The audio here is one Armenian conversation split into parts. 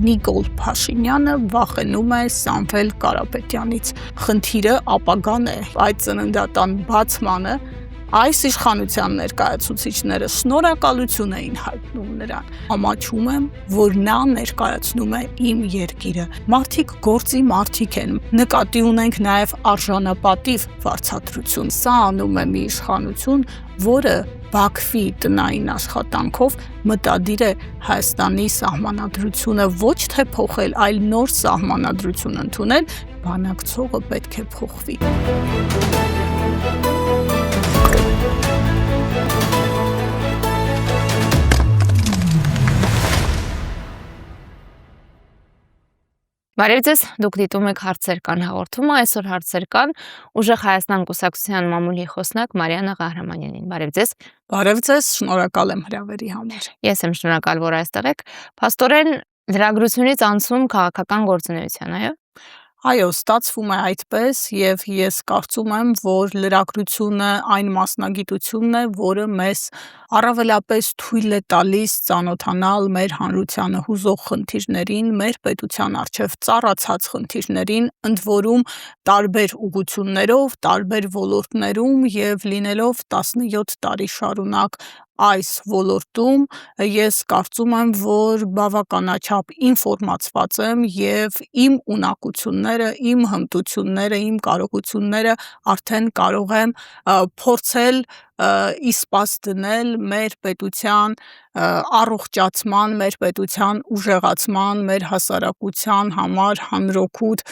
Նիկոլ Փաշինյանը վախենում է Սամվել Կարապետյանից։ Խնդիրը ապագան է, այդ ծննդատան բացմանը այս իշխանության ներկայացուցիչները շնորհակալություն էին հայտնում նրան։ Ամաչում եմ, որ նա ներկայացնում է իմ երկիրը։ Մարդիկ գործի մարդիկ են, նկատի ունենք նաև արժանապատիվ վարձատրություն։ Սա անում է մի իշխանություն, որը Բաքվի տնային աշխատանքով մտադիր է Հայաստանի սահմանադրությունը ոչ թե փոխել, այլ նոր սահմանադրություն ընդունել, բանակցողը պետք է փոխվի։ Բարև ձեզ, դուք դիտում եք Հարցեր կան հաղորդումը, այսօր Հարցեր կան Ուժեղ Հայաստան կուսակցության մամուլի խոսնակ Մարիաննա Ղահրամանյանին։ Բարև ձեզ։ Բարև ձեզ, շնորհակալ եմ հրավերի համար։ Ես եմ շնորհակալ, որ այստեղ եք։ Փաստորեն լրագրությունից անցում քաղաքական գործունեության, այո։ Այո, ստացվում է այդպես եւ ես կարծում եմ, որ լրագրությունը այն մասնագիտությունն է, որը մեզ առավելապես թույլ է տալիս ծանոթանալ մեր հանրությանը հուզող խնդիրներին, մեր պետության առջև ծառացած խնդիրներին, ընդ որում տարբեր ուղղություններով, տարբեր ոլորտներում եւ լինելով 17 տարի շարունակ այս ոլորտում, ես կարծում եմ, որ բավականաչափ ինֆորմացված եմ եւ իմ ունակությունները, իմ հմտությունները, իմ կարողությունները արդեն կարող եմ փորձել իսպաս դնել մեր պետության առողջացման, մեր պետության ուժեղացման, մեր հասարակության համար հանրօգուտ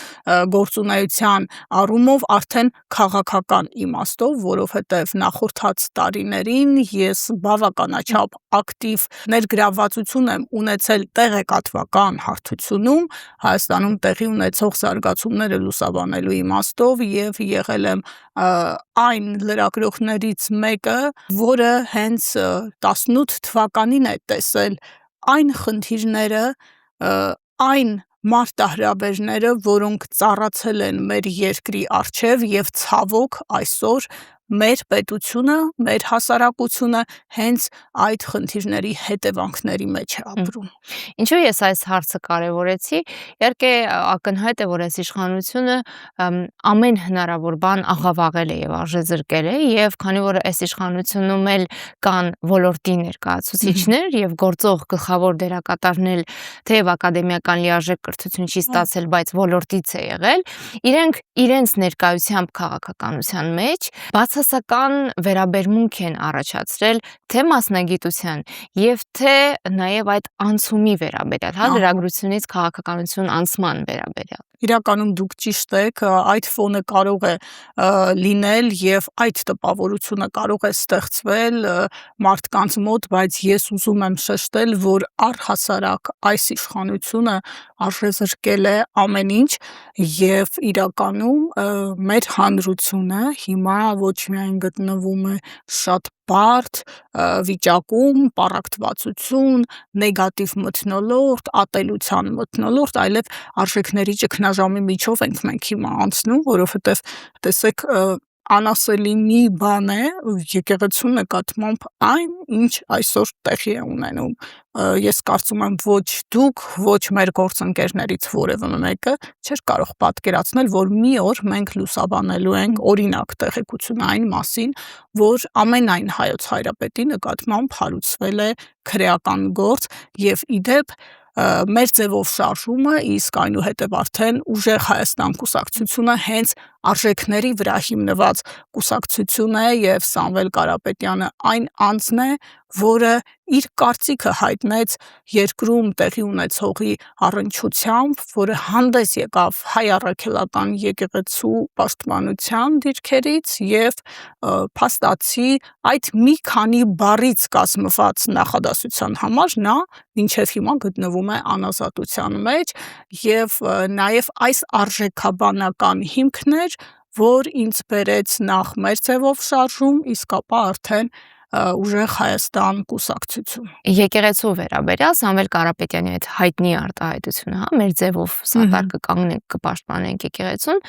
գործունեության առումով արդեն քաղաքական իմաստով, որովհետև նախորդած տարիներին ես բավականաչափ ակտիվ ներգրավվածություն եմ ունեցել տեղեկատվական հարթությունում, Հայաստանում տեղի ունեցող զարգացումները լուսաբանելու իմաստով եւ եղել եմ այն լրագրողներից մեկը, որը հենց 18 թվականին է տեսել այն խնդիրները, այն մարտահրավերները, որոնք ծառացել են մեր երկրի առջև եւ ցավոք այսօր մեր պետությունը, մեր հասարակությունը հենց այդ խնդիրների հետևանքների մեջ է ապրում։ Ինչու ես այս հարցը կարևորեցի։ Իհարկե ակնհայտ է, որ այս իշխանությունը ամեն հնարավոր բան աղավաղել է եւ արժեզրկել է, եւ քանի որ այս իշխանությունում էլ կան ոլորտի ներկայացուցիչներ եւ գործող գլխավոր դերակատարներ, թեև ակադեմիական լիարժեք կրթություն չի ստացել, բայց ոլորտից է եղել, իրենք իրենց ներկայությամբ քաղաքականության մեջ բացասական վերաբերմունք են առաջացրել թե մասնագիտության եւ թե նաեւ այդ անցումի վերաբերյալ, լրագրությունից քաղաքականություն անցման վերաբերյալ։ Իրականում դուք ճիշտ եք, այդ ֆոնը կարող է լինել եւ այդ տպավորությունը կարող է ստեղծվել մարդկանց մոտ, բայց ես ուզում եմ շեշտել, որ առհասարակ այս իշխանությունը արժեզրկել է ամեն ինչ եւ իրականում մեր հանրությունը հիմա ոչ միայն գտնվում է շատ բարդ վիճակում, պառակտվածություն, նեգատիվ մթնոլորտ, ատելության մթնոլորտ, այլև արժեքների ճգնաժամի միջով ենք մենք հիմա անցնում, որովհետև տեսեք անասելի մի բան է եկեղեցու նկատմամբ այն, ինչ այսօր տեղի է ունենում։ Ես կարծում եմ ոչ դուք, ոչ մեր գործընկերներից որևէ մեկը չէր կարող պատկերացնել, որ մի օր մենք լուսաբանելու ենք օրինակ տեղեկություն այն մասին, որ ամենայն հայոց հայրապետի նկատմամբ հարուցվել է քրեական գործ եւ իդեպ մեր ձևով շարժումը, իսկ այնուհետև արդեն Ուժեղ Հայաստան կուսակցությունը հենց արժեքների վրա հիմնված կուսակցություն է եւ Սամվել Կարապետյանը այն անձն է, որը իր կարծիքը հայտնեց երկրում տեղի ունեցողի առնչությամբ, որը հանդես եկավ հայ առաքելական եկեղեցու պաշտպանության դիրքերից եւ փաստացի այդ մի քանի բառից կազմված նախադասության համար նա մինչև հիմա գտնվում է անազատության մեջ եւ նաեւ այս արժեքաբանական հիմքն էր, որ ինձ բերեց նախ մեր ձևով շարժում, իսկ ապա արդեն ուժեղ Հայաստան կուսակցություն։ Եկեղեցու վերաբերյալ Սամվել Կարապետյանի այդ հայտնի արտահայտությունը, հա, մեր ձևով սատար կկանգնենք, կպաշտպանենք եկեղեցուն,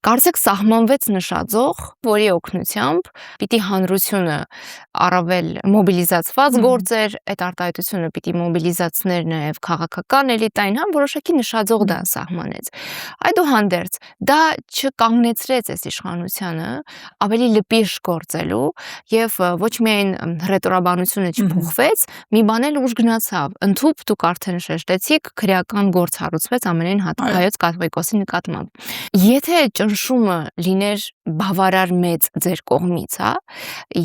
կարծեք սահմանվեց նշաձող, որի օգնությամբ պիտի հանրությունը առավել մոբիլիզացված գործեր, այդ արտահայտությունը պիտի մոբիլիզացներ նաև քաղաքական էլիտային, հա, որոշակի նշաձող դա սահմանեց։ Այդուհանդերձ, դա չկանգնեցրեց այս իշխանությանը ավելի լպիշ գործելու եւ ոչ միայն ռետորաբանությունը չփոխվեց, մի բան էլ ուժ գնացավ։ Ընդհուպ դուք արդեն շեշտեցիք, քրեական գործ հարուցվեց ամենայն հայոց կաթողիկոսի նկատմամբ։ Եթե ճնշումը լիներ բավարար մեծ ձեր կողմից, հա,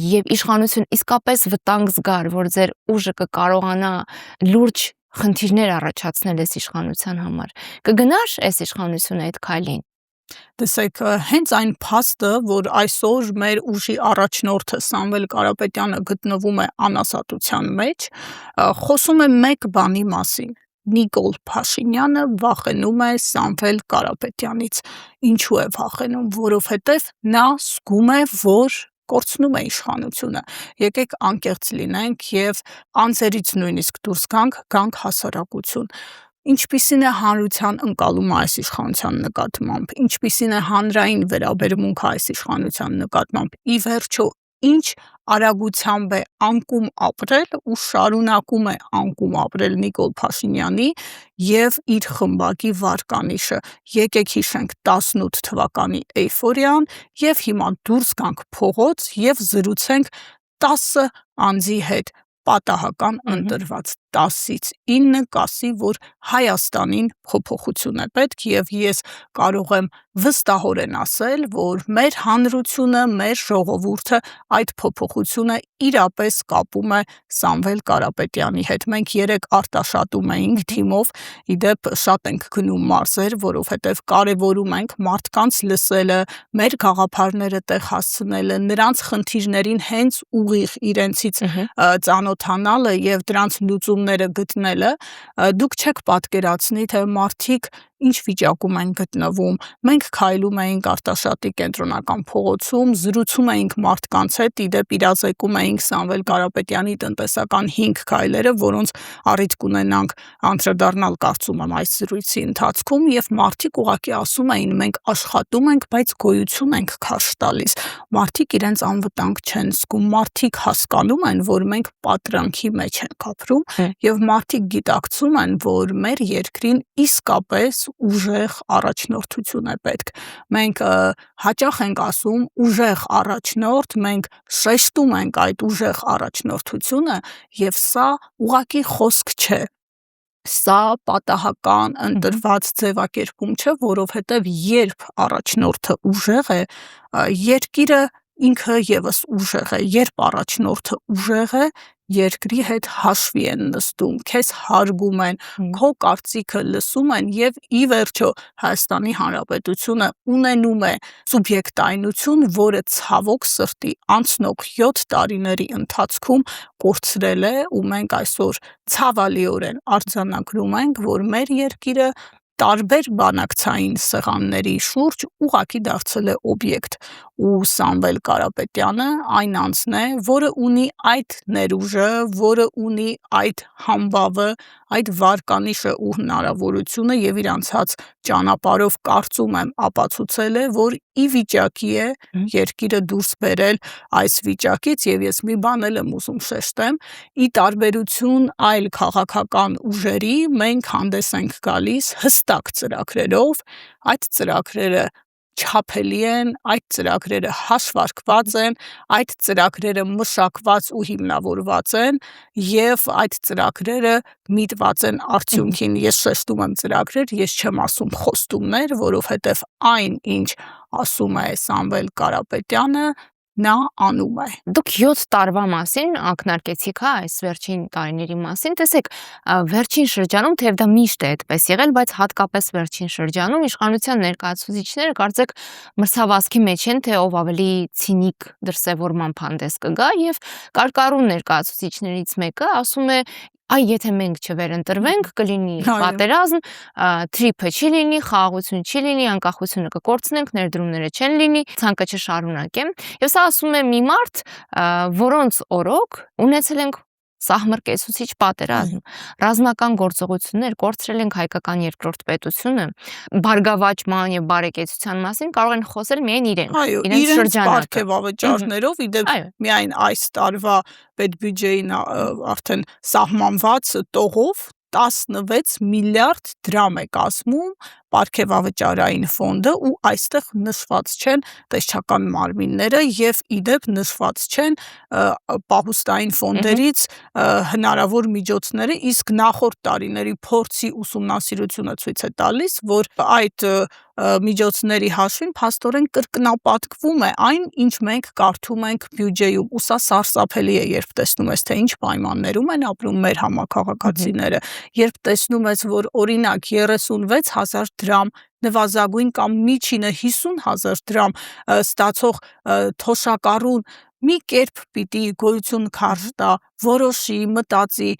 եւ իշխանություն իսկապես վտանգ զգար, որ ձեր ուժը կկարողանա լուրջ խնդիրներ առաջացնել այս իշխանության համար, կգնար այս իշխանությունը այդ քայլին։ Տեսեք, հենց այն փաստը, որ այսօր մեր ուժի առաջնորդը Սամվել Կարապետյանը գտնվում է անասատության մեջ, խոսում է մեկ բանի մասին. Նիկոլ Փաշինյանը վախենում է Սամվել Կարապետյանից։ Ինչու է վախենում, որովհետև նա զգում է, որ կորցնում է իշխանությունը։ Եկեք անկեղծ լինենք եւ անձերից նույնիսկ դուրս գանք հասարակություն։ Ինչպիսին է հանրության ընկալումը այս իշխանության նկատմամբ, ինչպիսին է հանրային վերաբերմունքը այս իշխանության նկատմամբ, ի վերջո ինչ արագությամբ է անկում ապրել ու շարունակում է անկում ապրել Նիկոլ Փաշինյանի եւ իր խմբակի վարկանիշը։ Եկեք հիշենք 18 թվականի էյֆորիան եւ հիմա դուրս գանք փողոց եւ զրուցենք 10 անձի հետ պատահական ընտրված 10-ից 9 կասի, որ Հայաստանին փոփոխություն է պետք եւ ես կարող եմ վստահորեն ասել, որ մեր հանրությունը, մեր ժողովուրդը այդ փոփոխությունը իրապես կապում է Սամվել Կարապետյանի հետ։ Մենք երեք արտաշատում էինք թիմով, իդեպ շատ ենք գնում մարզեր, որովհետեւ կարևորում ենք մարդկանց լսելը, մեր գաղափարները տեղ հասցնելը, նրանց խնդիրներին հենց ուղիղ իրենցից ծանոթանալը եւ դրանց լուծումները գտնելը։ Դուք չեք պատկերացնի, թե մարդիկ ինչ վիճակում են գտնվում։ Մենք քայլում էինք Արտաշատի կենտրոնական փողոցում, զրուցում էինք մարդկանց հետ, իդեպ իրազեկում էինք Սամվել Կարապետյանի տնտեսական 5 քայլերը, որոնց առիթ կունենանք անդրադառնալ կարծում եմ այս զրույցի ընթացքում, եւ մարդիկ ուղղակի ասում էին մենք աշխատում ենք, բայց գոյություն ենք քարշ տալիս։ Մարդիկ իրենց անվտանգ չեն զգում, մարդիկ հասկանում են, որ մենք պատրանքի մեջ ենք ապրում եւ մարդիկ գիտակցում են, որ մեր երկրին իսկապես ուժեղ առաջնորդություն է պետք։ Մենք հաճախ ենք ասում ուժեղ առաջնորդ, մենք շեշտում ենք այդ ուժեղ առաջնորդությունը եւ սա ուղղակի խոսք չէ։ Սա պատահական ընտրված ձևակերպում չէ, որովհետև երբ առաջնորդը ուժեղ է, երկիրը ինքը եւս ուժեղ է, երբ առաջնորդը ուժեղ է, երկրի հետ հաշվի են նստում, քեզ հարգում են, քո կարծիքը լսում են եւ ի վերջո Հայաստանի Հանրապետությունը ունենում է սուբյեկտայնություն, որը ցավոք սրտի անցնող 7 տարիների ընթացքում կորցրել է ու մենք այսօր ցավալիորեն արձանագրում ենք, որ մեր երկիրը տարբեր բանակցային սեղանների շուրջ ուղղակի դարձել է օբյեկտ ու Սամվել Կարապետյանը այն անձն է, որը ունի այդ ներուժը, որը ունի այդ համբավը, այդ վարկանիշը ու հնարավորությունը եւ իր անցած ճանապարհով կարծում եմ ապացուցել է, որ ի վիճակի է երկիրը դուրս բերել այս վիճակից եւ ես մի բան էլ եմ ուզում շեշտեմ, ի տարբերություն այլ քաղաքական ուժերի մենք հանդես ենք գալիս հստակ ծրագրերով, այդ ծրագրերը չափելի են, այդ ծրագրերը հաշվարկված են, այդ ծրագրերը մշակված ու հիմնավորված են եւ այդ ծրագրերը միտված են արդյունքին։ Ես շեշտում եմ ծրագրեր, ես չեմ ասում խոստումներ, որովհետեւ այն, ինչ ասում է Սամվել Կարապետյանը, նա անում է։ Դուք 7 տարվա մասին ակնարկեցիք, հա, այս վերջին տարիների մասին։ Տեսեք, վերջին շրջանում, թեև դա միշտ է այդպես եղել, բայց հատկապես վերջին շրջանում իշխանության ներկայացուցիչները կարծեք մրցավազքի մեջ են, թե ով ավելի ցինիկ դրսևորման հանդես կգա եւ կարկառուն ներկայացուցիչներից մեկը ասում է այ եթե մենք չվերընտրվենք, կլինի պատերազմ, թրիփը չի լինի, խաղաղություն չի լինի, անկախությունը կկորցնենք, ներդրումները չեն լինի, ցանկը չշարունակեմ։ Եվ սա ասում է մի մարդ, որոնց օրոք ունեցել ենք սահմռկեցուցիչ պատերազմ, ռազմական գործողություններ, կորցրել ենք հայկական երկրորդ պետությունը, բարգավաճման եւ բարեկեցության մասին կարող են խոսել միայն իրենք, իրենց շրջանակը պարգևավճարներով, իդեպ միայն այս տարվա պետբյուջեին արդեն սահմանված տողով 16 միլիարդ դրամ է կազմում պարգևավճարային ֆոնդը ու այստեղ նշված չեն տեսչական մարմինները եւ իդեպ նշված չեն պահուստային ֆոնդերից հնարավոր միջոցները, իսկ նախորդ տարիների փորձի ուսումնասիրությունը ցույց է տալիս, որ այդ միջոցների հաշվին փաստորեն կրկնապատկվում է այն, ինչ մենք կարդում ենք բյուջեում, ու սա սարսափելի է, երբ տեսնում ես, թե ինչ պայմաններում են ապրում մեր համակարգացիները, երբ տեսնում ես, որ օրինակ 36,000 դրամ նվազագույն կամ միջինը 50,000 դրամ ստացող թոշակառուն մի կերպ պիտի գոյություն քարշ տա, որոշի, մտածի,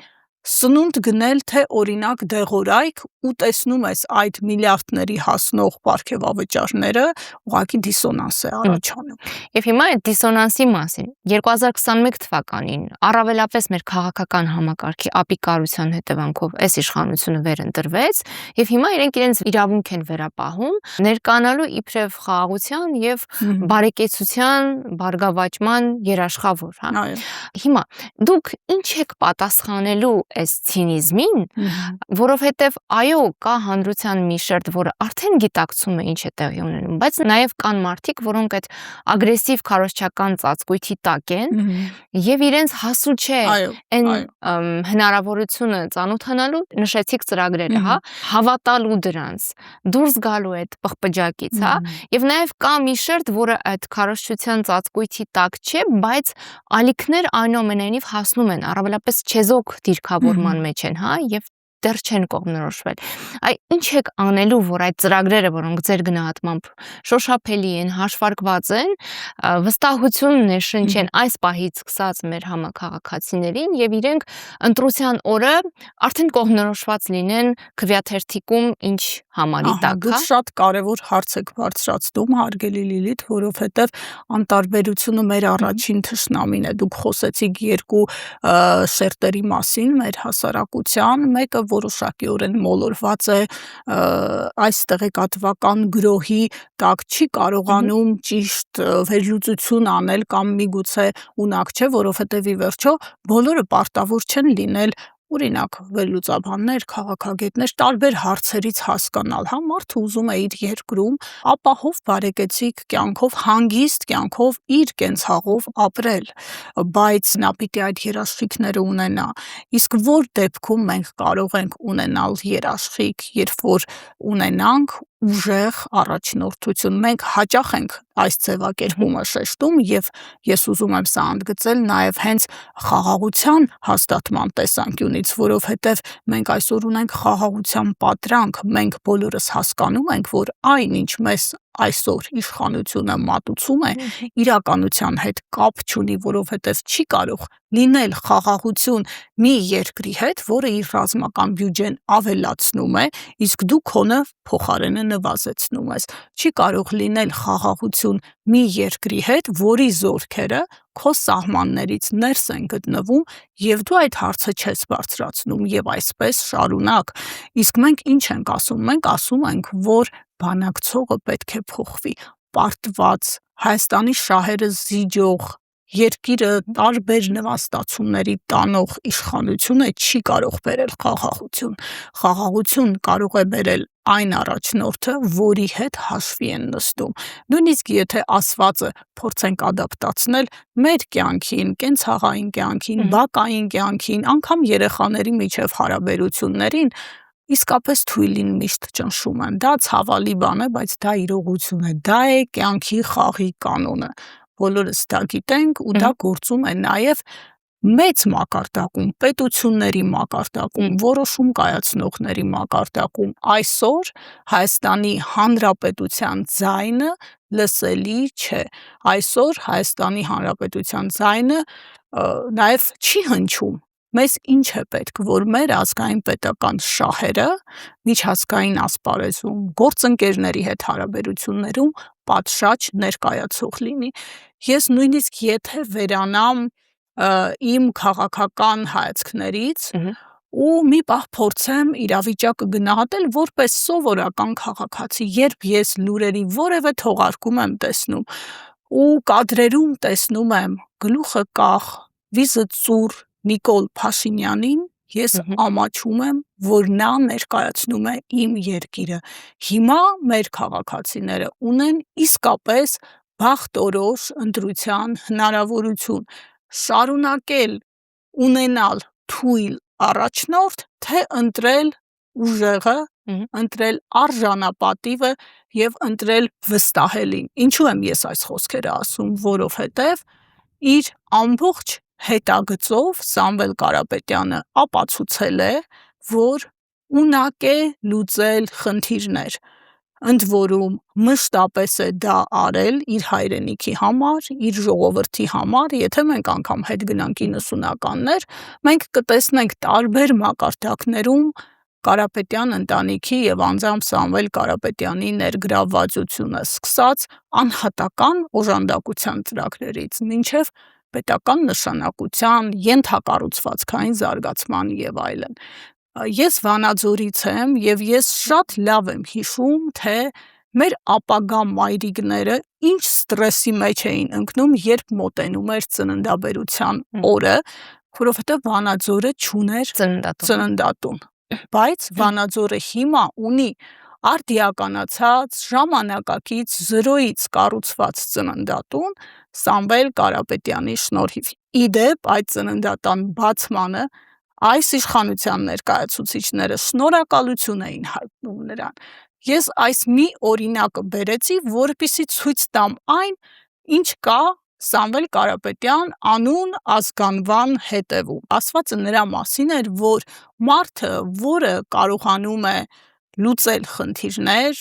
սնունդ գնել, թե օրինակ դեղորայք ու տեսնում ես այդ միլիարդների հասնող պարգևավճարները, ուղղակի դիսոնանս է առաջանում։ Եվ հիմա այդ դիսոնանսի մասին 2021 թվականին առավելապես մեր քաղաքական համակարգի ապիկարության հետևանքով այս իշխանությունը վերընտրվեց եւ հիմա իրենց իրավունք են վերապահում ներկանալու իբրև խաղաղության եւ բարեկեցության, բարգավաճման երաշխավոր, հա։ Հիմա դուք ինչ եք պատասխանելու այս ցինիզմին, որովհետև այո, կա հանրության մի շերտ, որը արդեն գիտակցում է ինչ է տեղի ունենում, բայց նաև կան մարդիկ, որոնք այդ ագրեսիվ քարոզչական ծածկույթի տակ են եւ իրենց հասու չէ այն հնարավորությունը ծանոթանալու, նշեցիք ծրագրերը, հա, հավատալու դրանց, դուրս գալու այդ պղպջակից, հա, եւ նաև կա մի շերտ, որը այդ քարոզչության ծածկույթի տակ չէ, բայց ալիքներ այնուամենայնիվ հասնում են, առավելապես չեզոք դիրքավորման մեջ են, հա, եւ դեռ չեն կողմնորոշվել։ Այ ինչ եք անելու, որ այդ ծրագրերը, որոնք ձեր գնահատմամբ շոշափելի են, հաշվարկված են, վստահություն ներշնչեն այս պահից սկսած մեր համակարգացիներին եւ իրենք ընտրության օրը արդեն կողմնորոշված լինեն քվեաթերթիկում ինչ համարի տակ, հա։ Դուք շատ կարևոր հարց եք բարձրացնում, հարգելի Լիլիթ, որովհետեւ անտարբերությունը մեր առաջին թշնամին է։ Դուք խոսեցիք երկու շերտերի մասին մեր հասարակության, մեկը որոշակիորեն մոլորված է այս տեղեկատվական գրոհի տակ, չի կարողանում ճիշտ վերլուծություն անել կամ միգուցե ունակ չէ, որովհետև ի վերջո բոլորը պարտավոր չեն լինել օրինակ վերլուծաբաններ, քաղաքագետներ տարբեր հարցերից հասկանալ, հա, մարդը ուզում է իր երկրում ապահով բարեկեցիկ կյանքով, հանգիստ կյանքով իր կենցաղով ապրել, բայց նա պիտի այդ երաշխիքները ունենա, իսկ որ դեպքում մենք կարող ենք ունենալ երաշխիք, երբ որ ունենանք ուժեղ առաջնորդություն, մենք հաճախ ենք այս ձևակերպումը շեշտում եւ ես ուզում եմ սա ընդգծել նաեւ հենց խաղաղության հաստատման տեսանկյունից, որովհետեւ մենք այսօր ունենք խաղաղության պատրանք, մենք բոլորս հասկանում ենք, որ այնինչ մեզ այսօր իշխանությունը մատուցում է, իրականության հետ կապ չունի, որովհետև չի կարող լինել խաղաղություն մի երկրի հետ, որը իր ռազմական բյուջեն ավելացնում է, իսկ դու քոնը փոխարենը նվազեցնում ես։ Չի կարող լինել խաղաղություն մի երկրի հետ, որի զորքերը քո սահմաններից ներս են գտնվում եւ դու այդ հարցը չես բարձրացնում եւ այսպես շարունակ։ Իսկ մենք ինչ ենք ասում։ Մենք ասում ենք, որ բանակցողը պետք է փոխվի, պարտված Հայաստանի շահերը զիջող երկիրը տարբեր նվաստացումների տանող իշխանությունը չի կարող բերել խաղաղություն։ Խաղաղություն կարող է բերել այն առաջնորդը, որի հետ հաշվի են նստում։ Նույնիսկ եթե ասվածը փորձենք ադապտացնել մեր կյանքին, կենցաղային կյանքին, բակային կյանքին, անգամ երեխաների միջև հարաբերություններին, իսկապես թույլին միշտ ճնշում են։ Դա ցավալի բան է, բայց դա իրողություն է, դա է կյանքի խաղի կանոնը։ Բոլորս դա գիտենք ու դա գործում է նաև մեծ մակարդակում, պետությունների մակարդակում, որոշում կայացնողների մակարդակում։ Այսօր Հայաստանի Հանրապետության ձայնը լսելի չէ։ Այսօր Հայաստանի Հանրապետության ձայնը նաև չի հնչում մեզ ինչ է պետք, որ մեր ազգային պետական շահերը միջազգային ասպարեզում, գործընկերների հետ հարաբերություններում պատշաճ ներկայացող լինի։ Ես նույնիսկ եթե վերանամ իմ քաղաքական հայացքներից ու մի պահ փորձեմ իրավիճակը գնահատել որպես սովորական քաղաքացի, երբ ես լուրերի որևէ թողարկում եմ տեսնում ու կադրերում տեսնում եմ գլուխը կախ, վիզը ծուռ Նիկոլ Փաշինյանին, ես ամաչում եմ, որ նա ներկայացնում է իմ երկիրը։ Հիմա մեր քաղաքացիները ունեն իսկապես բախտորոշ ընտրության հնարավորություն շարունակել ունենալ թույլ առաջնորդ, թե ընտրել ուժեղը, ընտրել արժանապատիվը և ընտրել վստահելին։ Ինչու եմ ես այս խոսքերը ասում, որովհետև իր ամբողջ հետագծով Սամվել Կարապետյանը ապացուցել է, որ ունակ է լուծել խնդիրներ, ընդ որում մշտապես է դա արել իր հայրենիքի համար, իր ժողովրդի համար, եթե մենք անգամ հետ գնանք 90-ականներ, մենք կտեսնենք տարբեր մակարդակներում Կարապետյան ընտանիքի և անձամբ Սամվել Կարապետյանի ներգրավվածությունը, սկսած անհատական օժանդակության ծրագրերից մինչև պետական նշանակության, ենթակառուցվածքային զարգացման և այլն։ Ես Վանաձորից եմ և ես շատ լավ եմ հիշում, թե մեր ապագա մայրիկները ինչ ստրեսի մեջ էին ընկնում, երբ մոտենում էր ծննդաբերության օրը, որովհետև Վանաձորը չուներ ծննդատուն։ Բայց Վանաձորը հիմա ունի արդիականացած, ժամանակակից, զրոյից կառուցված ծննդատուն Սամվել Կարապետյանի շնորհիվ։ Իդեպ այդ ծննդատան բացմանը այս իշխանության ներկայացուցիչները շնորհակալություն էին հայտնում նրան։ Ես այս մի օրինակը բերեցի, որպեսզի ցույց տամ այն, ինչ կա Սամվել Կարապետյան անուն ազգանվան հետևում։ Ասվածը նրա մասին էր, որ մարդը, որը կարողանում է լուծել խնդիրներ,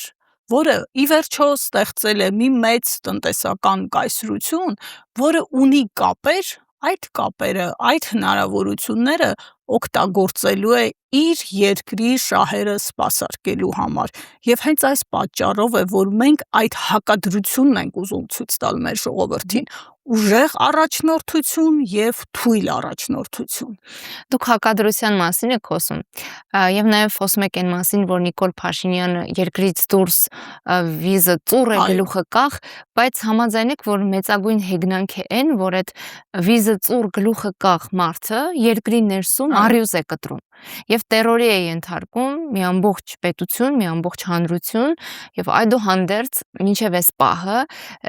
որը ի վերջո ստեղծել է մի մեծ տնտեսական կայսրություն, որը ունի կապեր, այդ կապերը, այդ հնարավորությունները օգտագործելու է իր երկրի շահերը սպասարկելու համար։ Եվ հենց այս պատճառով է, որ մենք այդ հակադրությունն ենք ուզում ցույց տալ մեր ժողովրդին՝ ուժեղ առաջնորդություն և թույլ առաջնորդություն։ Դուք հակադրության մասին եք խոսում, և նաև խոսում եք այն մասին, որ Նիկոլ Փաշինյանը երկրից դուրս վիզը ծուռ է, գլուխը կախ, բայց համաձայն եք, որ մեծագույն հեգնանք է այն, որ այդ վիզը ծուռ գլուխը կախ մարդը երկրի ներսում առյուծ է կտրում և տերորի է ենթարկում մի ամբողջ պետություն, մի ամբողջ հանրություն, և այդուհանդերձ մինչև այս պահը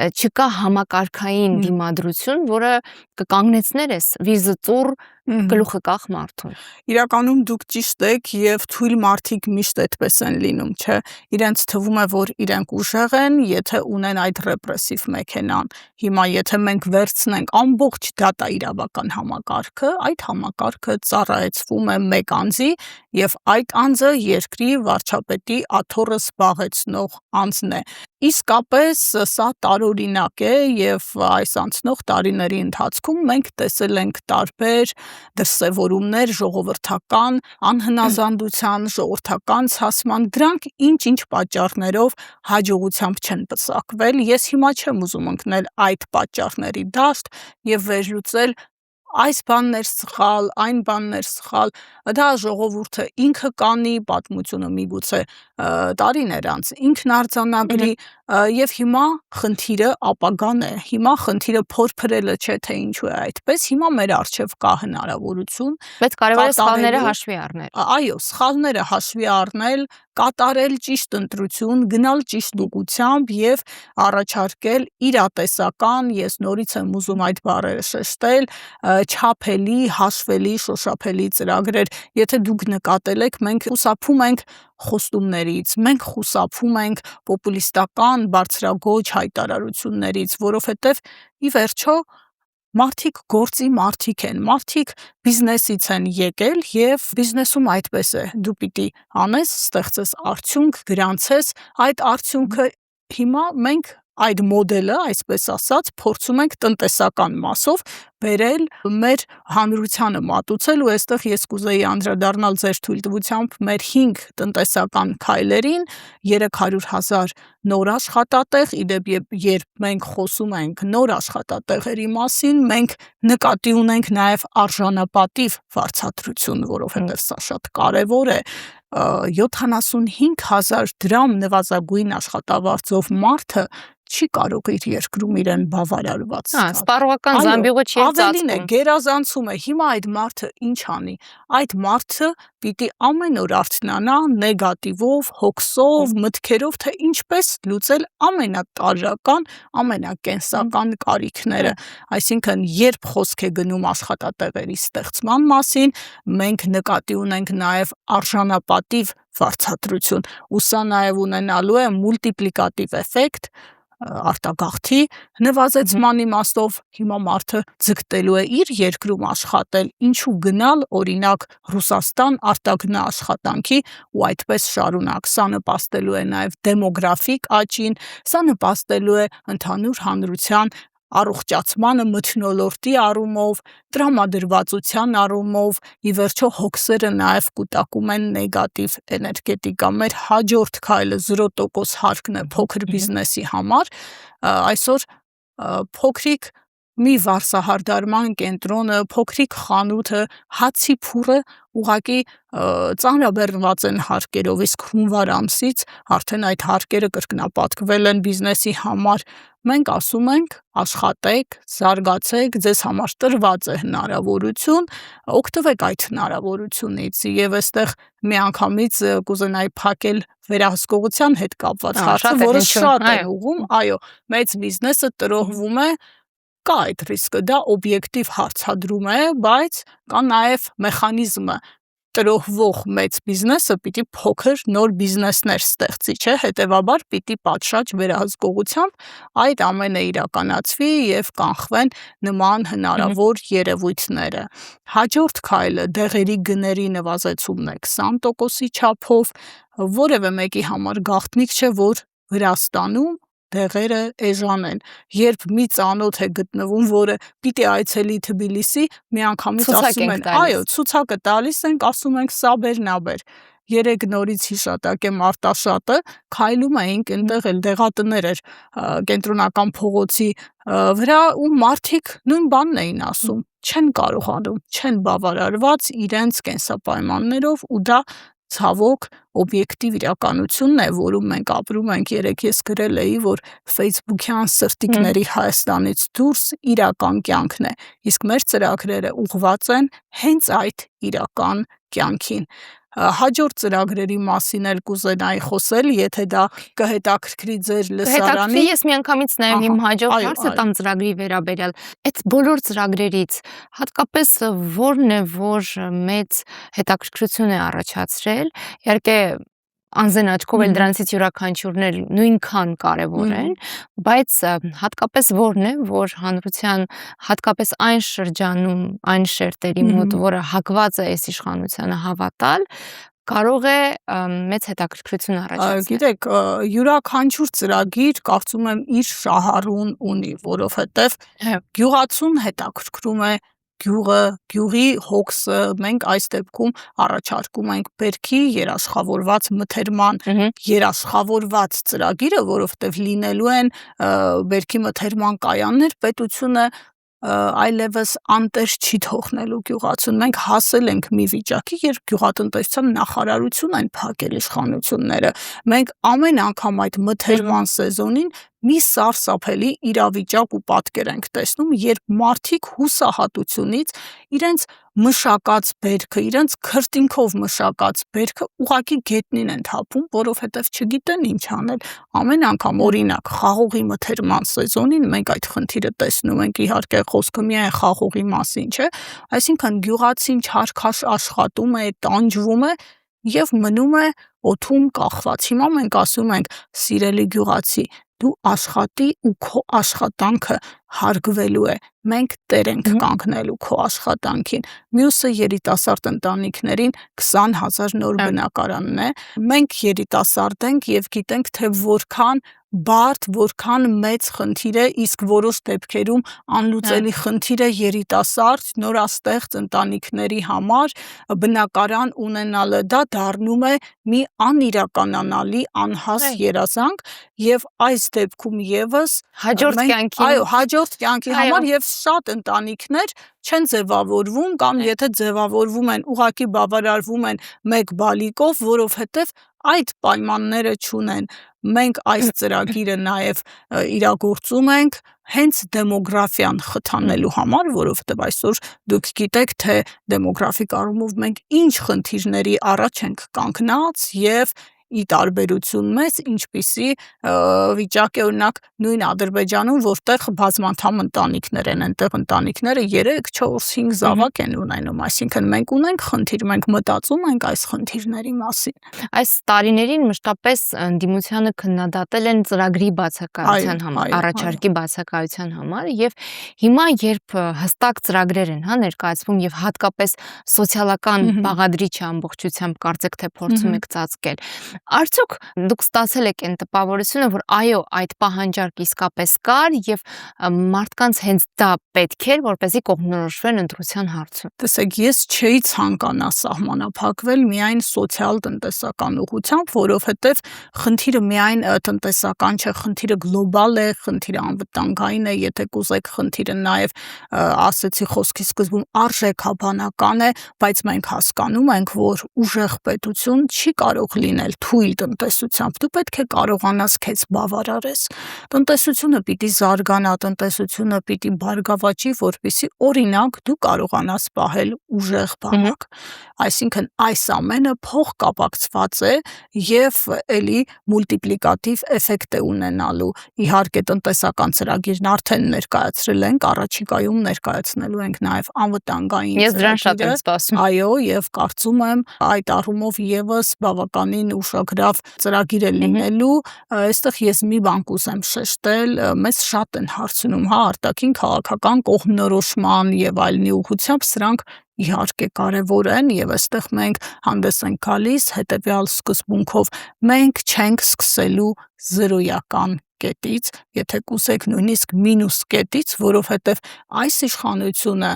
չկա համակարգային դիմադրություն, որը կկանգնեցներ այս վիզը ծուռ գլուխը կախ մարդուն։ Իրականում դուք ճիշտ եք, և թույլ մարդիկ միշտ այդպես են լինում, չէ։ Իրենց թվում է, որ իրենք ուժեղ են, եթե ունեն այդ ռեպրեսիվ մեքենան։ Հիմա եթե մենք վերցնենք ամբողջ դատաիրավական համակարգը, այդ համակարգը ծառայեցվում է մեկ անձի, և այդ անձը երկրի վարչապետի աթոռը զբաղեցնող անձն է։ Իսկապես սա տարօրինակ է, և այս անցնող տարիների ընթացքում մենք տեսել ենք տարբեր դրսևորումներ ժողովրդական անհնազանդության, ժողովրդական ցասման, դրանք ինչ-ինչ պատճառներով հաջողությամբ չեն պսակվել։ Ես հիմա չեմ ուզում ընկնել այդ պատճառների դաշտ և վերլուծել այս բանն էր սխալ, այն բանն էր սխալ, դա ժողովուրդը ինքը կանի, պատմությունը միգուցե տարիներ անց ինքն արձանագրի, և հիմա խնդիրը ապագան է, հիմա խնդիրը փորփրելը չէ, թե ինչու է այդպես, հիմա մեր առջև կա հնարավորություն, բայց կարևորը սխալները հաշվի առնել։ Այո, սխալները հաշվի առնել, կատարել ճիշտ ընտրություն, գնալ ճիշտ ուղղությամբ և առաջարկել իրատեսական, ես նորից եմ ուզում այդ բառերը շեշտել, չափելի, հաշվելի, շոշափելի ծրագրեր։ Եթե դուք նկատել եք, մենք խուսափում ենք խոստումներից, մենք խուսափում ենք պոպուլիստական բարձրագույն հայտարարություններից, որովհետև ի վերջո մարդիկ գործի մարդիկ են, մարդիկ բիզնեսից են եկել, և բիզնեսում այդպես է, դու պիտի անես, ստեղծես արդյունք, գրանցես, այդ արդյունքը հիմա մենք այդ մոդելը, այսպես ասած, փորձում ենք տնտեսական մասով բերել մեր հանրությանը մատուցել ու այստեղ ես կուզեի անդրադառնալ ձեր թույլտվությամբ մեր 5 տնտեսական քայլերին, 300,000 նոր աշխատատեղ, իդեպ երբ մենք խոսում ենք նոր աշխատատեղերի մասին, մենք նկատի ունենք նաև արժանապատիվ վարձատրություն, որովհետև սա շատ կարևոր է, 75,000 դրամ նվազագույն աշխատավարձով մարդը չի կարող իր երկրում իրեն բավարարված զգալ։ Սպառողական զամբյուղը չի ավելին է, ծածկում։ գերազանցում է, հիմա այդ մարդը ինչ անի, այդ մարդը պիտի ամեն օր արթնանա նեգատիվով, հոգսով, մտքերով, թե ինչպես լուծել ամենատարրական, ամենակենսական կարիքները, այսինքն երբ խոսք է գնում աշխատատեղերի ստեղծման մասին, մենք նկատի ունենք նաև արժանապատիվ վարձատրություն, ու սա նաև ունենալու է մուլտիպլիկատիվ էֆեկտ, արտագաղթի նվազեցման իմաստով, հիմա մարդը ձգտելու է իր երկրում աշխատել, ինչու գնալ օրինակ Ռուսաստան արտագնա աշխատանքի ու այդպես շարունակ, սա նպաստելու է նաև դեմոգրաֆիկ աճին, սա նպաստելու է ընդհանուր հանրության առողջացմանը մթնոլորտի առումով, տրամադրվածության առումով, ի վերջո հոգսերը նաև կուտակում են նեգատիվ էներգետիկա, մեր հաջորդ քայլը 0% հարկն է փոքր բիզնեսի համար, այսօր փոքրիկ մի վարսահարդարման կենտրոնը, փոքրիկ խանութը, հացի փուռը ուղղակի ծանրաբեռնված են հարկերով, իսկ հունվար ամսից արդեն այդ հարկերը կրկնապատկվել են բիզնեսի համար, մենք ասում ենք աշխատեք, զարգացեք, ձեզ համար տրված է հնարավորություն, օգտվեք այդ հնարավորությունից եւ այստեղ միանգամից կուզենայի փակել վերահսկողության հետ կապված հարցը, որը շատ է ուղում, այո, մեծ բիզնեսը տրոհվում է, կա այդ ռիսկը, դա օբյեկտիվ հարցադրում է, բայց կա նաև մեխանիզմը, տրոհվող մեծ բիզնեսը պիտի փոքր նոր բիզնեսներ ստեղծի, չէ, հետևաբար պիտի պատշաճ վերահսկողությամբ այդ ամենը իրականացվի եւ կանխվեն նման հնարավոր երևույթները։ Հաջորդ քայլը դեղերի գների նվազեցումն է 20%-ի չափով, որևէ մեկի համար գաղտնիք չէ, որ Վրաստանում դեղերը էժան են, երբ մի ծանոթ է գտնվում, որը պիտի այցելի Թբիլիսի, միանգամից ասում են, այո, ցուցակը տալիս ենք, ասում ենք սա բեր, նա բեր, երեկ նորից հիշատակ եմ Արտաշատը, քայլում էինք, այնտեղ էլ դեղատներ էր կենտրոնական փողոցի վրա ու մարդիկ նույն բանն էին ասում, չեն կարողանում, չեն բավարարված իրենց կենսապայմաններով ու դա ցավոք օբյեկտիվ իրականությունն է, որում մենք ապրում ենք, երեկ ես գրել էի, որ Facebook-յան սրտիկների Հայաստանից դուրս իրական կյանքն է, իսկ մեր ծրագրերը ուղղված են հենց այդ իրական կյանքին։ Հաջորդ ծրագրերի մասին էլ կուզենայի խոսել, եթե դա կհետաքրքրի ձեր լսարանին։ Ես միանգամից նաև իմ հաջորդ հարցը տամ ծրագրի վերաբերյալ։ Այդ բոլոր ծրագրերից հատկապես որն է, որ մեծ հետաքրքրություն է առաջացրել, իհարկե անձն աչքով էլ դրանցից յուրաքանչյուրն էլ նույնքան կարևոր են, բայց հատկապես որն է, որ հանրության հատկապես այն շրջանում, այն շերտերի մոտ, որը հակված է այս իշխանությանը հավատալ, կարող է մեծ հետաքրքրություն առաջացնել։ Գիտեք, յուրաքանչյուր ծրագիր կարծում եմ իր շահառուն ունի, որովհետև գյուղացուն հետաքրքրում է գյուղը, գյուղի հոգսը, մենք այս դեպքում առաջարկում ենք բերքի երաշխավորված մթերման երաշխավորված ծրագիրը, որովհետև լինելու են բերքի մթերման կայաններ, պետությունը այլևս անտեր չի թողնելու գյուղացուն, մենք հասել ենք մի վիճակի, երբ գյուղատնտեսության նախարարություն են փակել իշխանությունները, մենք ամեն անգամ այդ մթերման սեզոնին մի սարսափելի իրավիճակ ու պատկեր ենք տեսնում, երբ մարդիկ հուսահատությունից իրենց մշակած բերքը, իրենց քրտինքով մշակած բերքը ուղղակի գետնին են թափում, որովհետև չգիտեն ինչ անել։ Ամեն անգամ օրինակ խաղողի մթերման սեզոնին մենք այդ խնդիրը տեսնում ենք, իհարկե խոսքը միայն խաղողի մասին չէ, այսինքն գյուղացին չարքաշ աշխատում է, տանջվում է եւ մնում է օդում կախված։ Հիմա մենք ասում ենք, սիրելի գյուղացի, դու աշխատի ու քո աշխատանքը հարգվելու է, մենք տեր ենք կանգնելու քո աշխատանքին, մյուսը երիտասարդ ընտանիքներին 20,000 նոր բնակարանն է, մենք երիտասարդ ենք և գիտենք, թե որքան բարդ, որքան մեծ խնդիր է, իսկ որոշ դեպքերում անլուծելի խնդիր է երիտասարդ նորաստեղծ ընտանիքների համար բնակարան ունենալը, դա դառնում է մի անիրականանալի անհաս երազանք եւ այս դեպքում եւս Հաջորդ կյանքի հաջորդ կյանքի համար եւ շատ ընտանիքներ չեն ձևավորվում կամ եթե ձևավորվում են ուղղակի բավարարվում են մեկ բալիկով, որովհետեւ այդ պայմանները չունեն։ Մենք այս ծրագիրը նաև իրագործում ենք հենց դեմոգրաֆիան խթանելու համար, որովհետև այսօր դուք գիտեք, թե դեմոգրաֆիկ առումով մենք ինչ խնդիրների առաջ ենք կանգնած եւ ի տարբերություն մեզ, ինչպիսի վիճակ է օրինակ նույն Ադրբեջանում, որտեղ բազմանդամ ընտանիքներ են, այնտեղ ընտանիքները 3, 4, 5 զավակ են ունենում, այսինքն մենք ունենք խնդիր, մենք մտածում ենք այս խնդիրների մասին։ Այս տարիներին մշտապես ընդդիմությանը քննադատել են ծրագրի բացակայության համար, առաջարկի բացակայության համար եւ հիմա երբ հստակ ծրագրեր են, ներկայացվում եւ հատկապես սոցիալական բաղադրիչը ամբողջությամբ կարծեք թե փորձում եք ծածկել, արդյոք դուք ստացել եք այն տպավորությունը, որ այո, այդ պահանջարկը իսկապես կար եւ մարդկանց հենց դա պետք էր, որպեսզի կողմնորոշվեն ընտրության հարցում։ Տեսեք, ես չէի ցանկանա սահմանափակվել միայն սոցիալ-տնտեսական ուղղությամբ, որովհետեւ խնդիրը միայն տնտեսական չէ, խնդիրը գլոբալ է, խնդիրը անվտանգային է, եթե կուզեք, խնդիրը նաեւ ասեցի խոսքի սկզբում արժեքաբանական է, բայց մենք հասկանում ենք, որ ուժեղ պետություն չի կարող լինել թույլ տնտեսությամբ, դու պետք է կարողանաս քեզ բավարարես։ Տնտեսությունը պիտի զարգանա, տնտեսությունը պիտի բարգավաճի, որպեսզի օրինակ դու կարողանաս պահել ուժեղ բանակ։ Այսինքն այս ամենը փոխկապակցված է եւ էլի մուլտիպլիկատիվ էֆեկտ է ունենալու։ Իհարկե տնտեսական ծրագիրն արդեն ներկայացրել ենք, առաջիկայում ներկայացնելու ենք նաեւ անվտանգային Ես դրան շատ եմ սպասում։ Այո, եւ կարծում եմ այդ առումով եւս բավականին ուշագրավ ծրագիր է լինելու, այստեղ ես մի բան կուզեմ շեշտել, մեզ շատ են հարցնում, արտաքին քաղաքական կողմնորոշման եւ այլնի ուղղությամբ սրանք իհարկե կարևոր են եւ այստեղ մենք հանդես ենք գալիս հետեւյալ սկզբունքով. մենք չենք սկսելու զրոյական կետից, եթե կուզեք նույնիսկ մինուս կետից, որովհետեւ այս իշխանությունը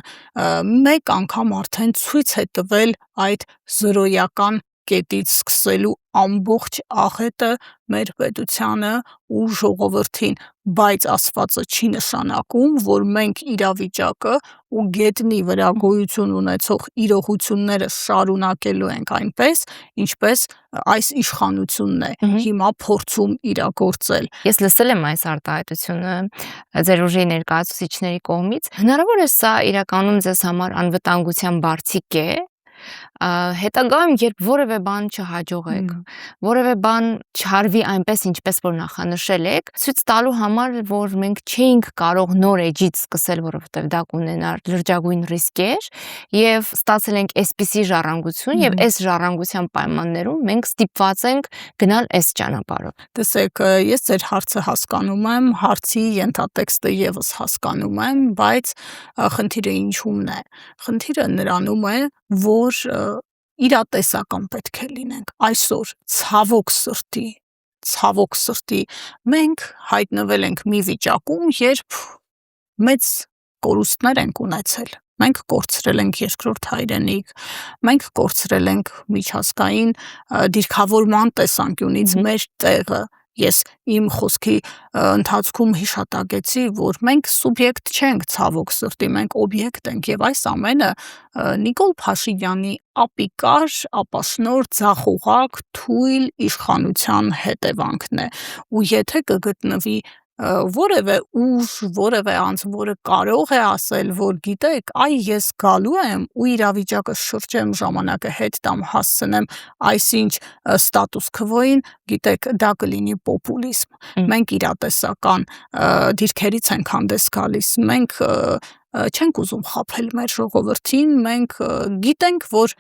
մեկ անգամ արդեն ցույց է տվել այդ զրոյական կետից սկսելու ամբողջ աղետը մեր պետությանը ու ժողովրդին, բայց ասվածը չի նշանակում, որ մենք իրավիճակը ու գետնի վրա գոյություն ունեցող իրողությունները շարունակելու ենք այնպես, ինչպես այս իշխանությունն է հիմա փորձում իրագործել։ Ես լսել եմ այս արտահայտությունը ձեր ուժի ներկայացուցիչների կողմից։ Հնարավոր է սա իրականում ձեզ համար անվտանգության բարձիկ է, հետագայում երբ որևէ բան չհաջողեք, որևէ բան չարվի այնպես, ինչպես որ նախանշել եք, ցույց տալու համար, որ մենք չէինք կարող նոր էջից սկսել, որովհետև դա կունենար լրջագույն ռիսկեր, եւ ստացել ենք այսպիսի ժառանգություն եւ այս ժառանգության պայմաններում մենք ստիպված ենք գնալ այս ճանապարհով։ Տեսեք, ես ձեր հարցը հասկանում եմ, հարցի ենթատեքստը եւս հասկանում եմ, բայց խնդիրը ինչումն է։ Խնդիրը նրանում է, որ իրատեսական պետք է լինենք։ Այսօր ցավոք սրտի մենք հայտնվել ենք մի վիճակում, երբ մեծ կորուստներ ենք ունեցել։ Մենք կորցրել ենք երկրորդ հայրենիք, մենք կորցրել ենք միջազգային դիրքավորման տեսանկյունից մեր տեղը։ Ես իմ խոսքի ընթացքում հիշատակեցի, որ մենք սուբյեկտ չենք ցավոք սրտի, մենք օբյեկտ ենք եւ այս ամենը Նիկոլ Փաշինյանի ապիկար, ապաշնոր, ձախողակ, թույլ իշխանության հետևանքն է։ Ու եթե կգտնվի որևէ ուժ, որևէ անձ, որը կարող է ասել, որ գիտեք, այ ես գալու եմ ու իրավիճակը շրջեմ, ժամանակը հետ տամ, հասցնեմ այսինչ ստատուս քվոյին, գիտեք, դա կլինի պոպուլիզմ։ Մենք իրատեսական դիրքերից ենք հանդես գալիս, մենք չենք ուզում խաբել մեր ժողովրդին, մենք գիտենք, որ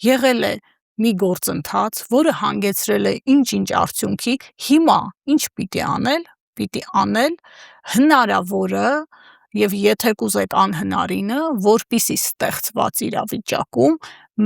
եղել է մի գործընթաց, որը հանգեցրել է ինչ-ինչ արդյունքի, հիմա ինչ պիտի անել, հնարավորը եւ եթե կուզեք անհնարինը, որպիսի ստեղծված իրավիճակում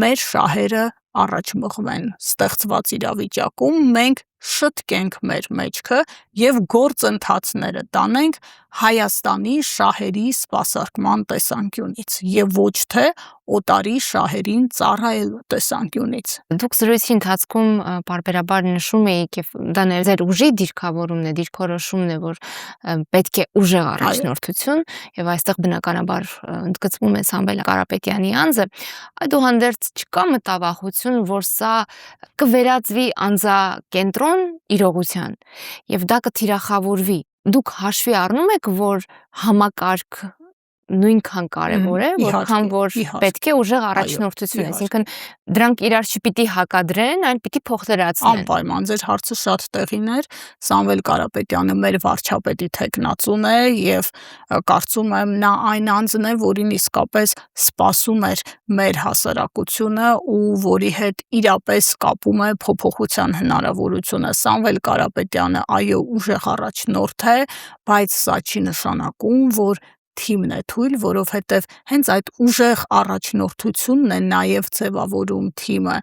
մեր շահերը առաջ մղվեն, ստեղծված իրավիճակում մենք շտկենք մեր մեջքը եւ գործընթացները տանենք Հայաստանի շահերի սպասարկման տեսանկյունից եւ ոչ թե օտարի շահերին ծառայելու տեսանկյունից։ Դուք զրույցի ընթացքում պարբերաբար նշում էիք եւ դա ձեր ուժի դիրքավորումն է, դիրքորոշումն է, որ պետք է ուժեղ առաջնորդություն եւ այստեղ բնականաբար ընդգծվում է Սամվել Կարապետյանի անձը, այդուհանդերձ չկա մտավախություն, որ սա կվերածվի անձակենտրոն իրողության եւ դա կթիրախավորվի։ Դուք հաշվի առնում եք, որ համակարգ նույնքան կարևոր է, որքան որ պետք է ուժեղ առաջնորդություն, այսինքն դրանք իրար չպիտի հակադրեն, այլ պիտի փոխլրացնեն։ Անպայման, ձեր հարցը շատ տեղին էր։ Սամվել Կարապետյանը մեր վարչապետի թեկնածուն է եւ կարծում եմ նա այն անձն է, որին իսկապես սպասում էր մեր հասարակությունը ու որի հետ իրապես կապում է փոփոխության հնարավորությունը։ Սամվել Կարապետյանը այո ուժեղ առաջնորդ է, բայց սա չի նշանակում, որ թիմն է թույլ, որովհետև հենց այդ ուժեղ առաջնորդությունն է նաև ձևավորում թիմը։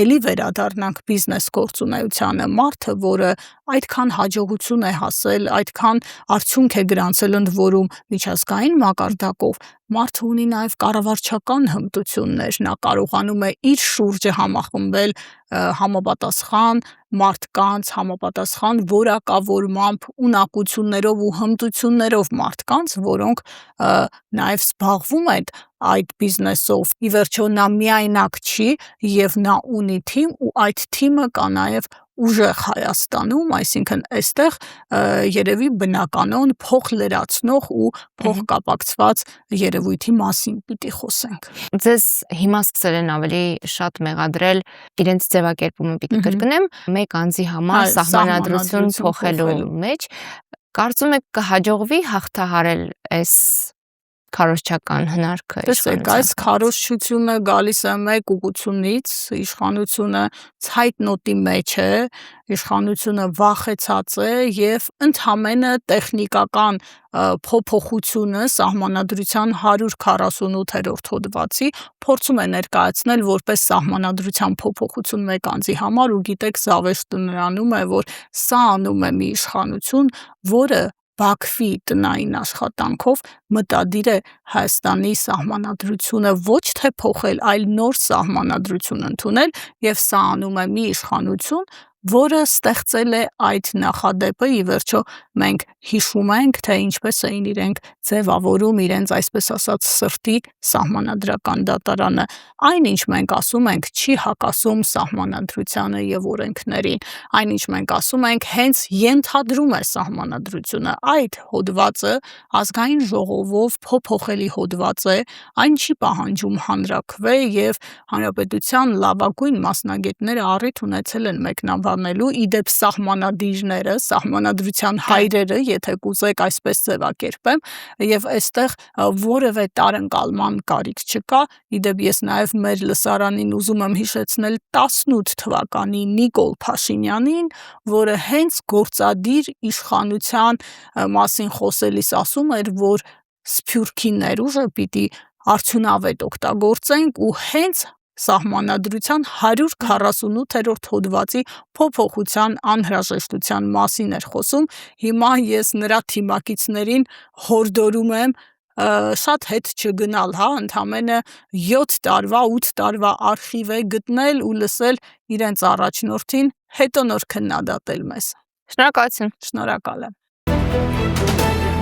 Էլի վերադառնանք բիզնես գործունեությանը, մարդը, որը այդքան հաջողություն է հասել, այդքան արդյունք է գրանցել ընդ որում միջազգային մակարդակով, մարդը ունի նաև կառավարչական հմտություններ, նա կարողանում է իր շուրջը համախմբել համապատասխան մարդկանց, համապատասխան որակավորմամբ, ունակություններով ու հմտություններով մարդկանց, որոնք նաև զբաղվում են այդ բիզնեսով։ Ի վերջո նա միայնակ չի եւ նա ունի թիմ ու այդ թիմը կա նաև ուժեղ Հայաստանում, այսինքն այստեղ երևի բնականon փոխլրացնող ու փոխկապակցված երևույթի մասին պիտի խոսենք։ Ձեզ հիմա սկսել են ավելի շատ մեղադրել իրենց ձևակերպումը պիտի կրկնեմ, մեկ անձի համար սահմանադրություն փոխելու մեջ։ Կարծում եք կհաջողվի հաղթահարել այս քարոզչական հնարքը։ Տեսեք, այս քարոզչությունը գալիս է մեկ ուղղությունից, իշխանությունը ցայտնոտի մեջ է, իշխանությունը վախեցած է եւ ընդհանրապես տեխնիկական փոփոխությունը սահմանադրության 148-րդ հոդվածի փորձում է ներկայացնել որպես սահմանադրության փոփոխություն մեկ անձի համար ու գիտեք զավեշտը նրանում է, որ սա անում է մի իշխանություն, որը Բաքվի տնային աշխատանքով մտադիր է Հայաստանի սահմանադրությունը ոչ թե փոխել, այլ նոր սահմանադրություն ընդունել եւ սա անում է մի իշխանություն, որը ստեղծել է այդ նախադեպը, ի վերջո մենք հիշում ենք, թե ինչպես էին իրենք ձևավորում իրենց այսպես ասած սրտի սահմանադրական դատարանը։ Այնինչ մենք ասում ենք, չի հակասում սահմանադրությանը եւ օրենքներին, այնինչ մենք ասում ենք, հենց ենթադրում է սահմանադրությունը։ Այդ հոդվածը ազգային ժողովով փոփոխելի հոդված է, այն չի պահանջում հանրաքվե եւ հանրապետության լավագույն մասնագետները առիթ ունեցել են մեկնաբանելու, իդեպ սահմանադիրները, սահմանադրության հայրերը, եթե կուզեք այսպես ձևակերպեմ, եւ այստեղ որևէ տարընկալման կարիք չկա։ Իդեպ ես նաեւ մեր լսարանին ուզում եմ հիշեցնել 18 թվականի Նիկոլ Փաշինյանին, որը հենց գործադիր իշխանության մասին խոսելիս ասում էր, որ Սփյուռքի ներուժը պիտի արդյունավետ օգտագործենք ու հենց Սահմանադրության 148-րդ հոդվածի փոփոխության անհրաժեշտության մասին էր խոսում։ Հիմա ես նրա թիմակիցներին հորդորում եմ շատ հետ չգնալ, ընդամենը 7 տարվա, 8 տարվա արխիվ է գտնել ու լսել իրենց առաջնորդին, հետո նոր քննադատել մեզ։ Շնորհակալություն։ Շնորհակալ եմ։